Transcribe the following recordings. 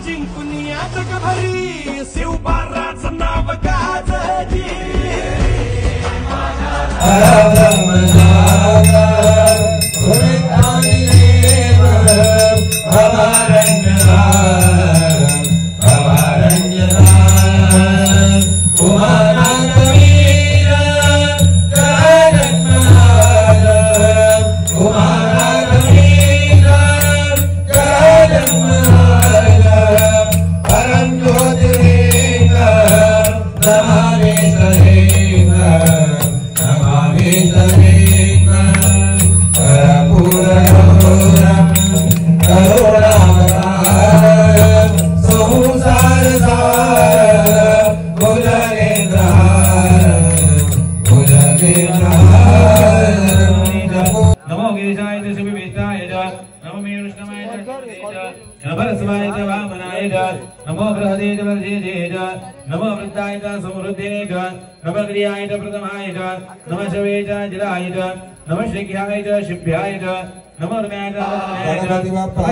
जिंकून या जगभरी शिवबाराचं नाव गाजली नमो बृहदे वर्षे नमो वृद्धाय समृद्धे नमो क्रियाय प्रथमाय नमः शवे जिराय नमः श्रीख्याय शिभ्याय नमो गणपति बाप्पा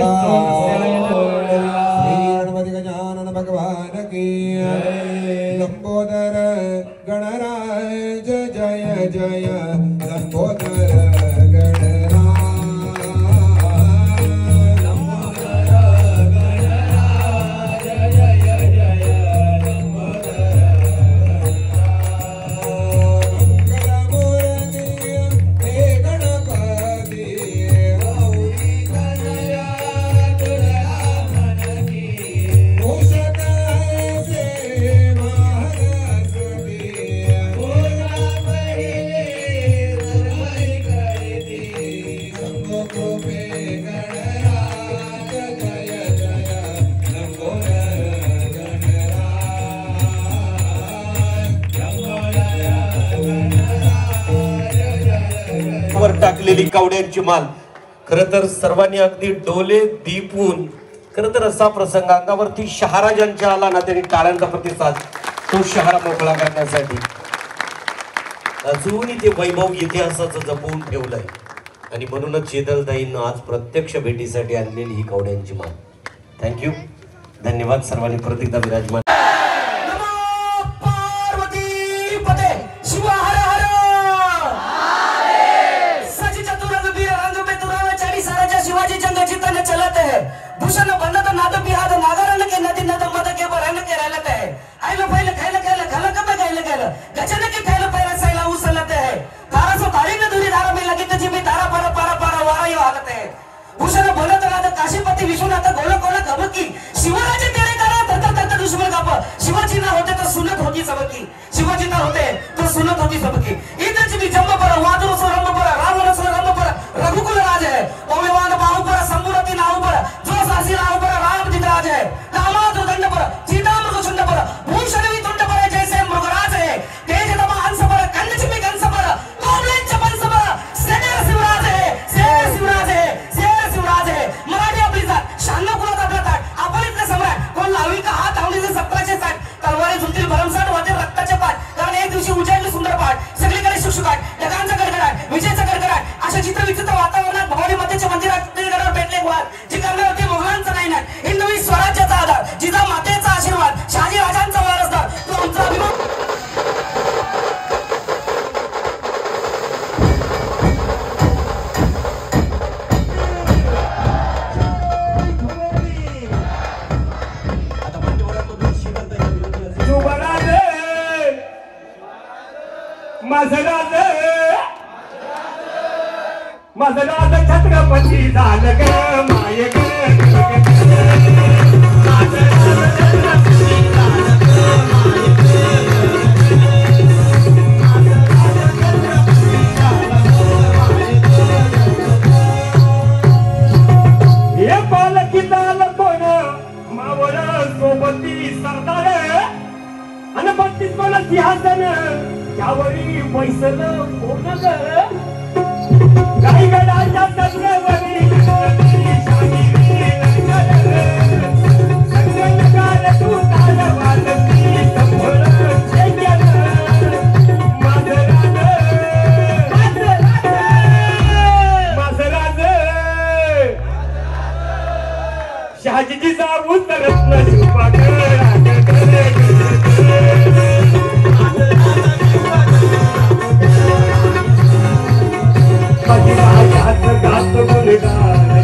गणपति गजानन भगवान की लंबोदर गणराज जय जय लंबोदर टाकलेली कावड्यांची माल खरं तर सर्वांनी अगदी डोले दीपून खरं तर असा प्रसंग अंगावरती शहाराजांच्या आला ना त्यांनी टाळ्यांचा प्रतिसाद तो शहारा मोकळा करण्यासाठी अजूनही ते वैभव इतिहासाचं जपवून ठेवलंय आणि म्हणूनच चेतलताईंना आज प्रत्यक्ष भेटीसाठी आणलेली ही कावड्यांची माल. थँक्यू, धन्यवाद सर्वांनी परत एकदा विराजमान. भूषण बंदत नाद बिहाद नागरन के नदी नद मद के बरन के रहलत है आइलो पहले खैल खैल खलक में गैल गैल गजन के फैल पैर सैला उसलत है तारा सो तारी में दूरी धारा में लगी तो जिबी तारा पर पर पर वारा यो हालत है भूषण बंदत नाद काशीपति विश्वनाथ गोल गोल गबकी शिवराज तेरे करा तर तर दुश्मन गप शिवाजी ना होते तो सुनत होती सबकी शिवाजी ना होते तो सुनत होती सबकी इधर जिबी जम्म पर वादुर सो रंग पर रावण सो रंग पर रघुकुल राज है ओमेवान बाहु पर संबुरति नाउ पर राव पर राम दिगराज है दामाद दंड पर सीता मृगचुंड पर भूषण वितुंड पर जैसे मृगराज है तेज दमा हंस पर कंचमी कंस पर कोमले चपन पर सेनेर शिवराज है सेनेर शिवराज है सेनेर शिवराज है मराठी आपली जात शान्य कुलात आपला ताट आपण इथले सम्राट कोण लावी का हात आवडीचे 17चे साठ तलवारी झुलतील भरमसाठ वाटे रक्ताचे पाठ कारण एक दिवशी उजाडले सुंदर पाठ सगळीकडे शुकशुकाट ढगांचा गडगडाट विजेचा गडगडाट अशा चित्र विचित्र वातावरणात भवानी मातेच्या मंदिरात गडावर पेटले वाद जी करण्यावरती मोगलांचा नाही ना हिंदवी स्वराज्याचा आधार जिजा मातेचा आशीर्वाद शहाजी राजांचा वारसदार तो आमचा अभिमान मजराज छत्रपती झालं ग माय ग हे पालखीचा कोण मावळ सोबती सरदार आणि 32 कोण सिंहासन त्यावरी बैसल कोण ग काही गडाच्या तत्वरी संगणकार तू तालवालती संभळ शहाजीचा उतरत न गात मुलगा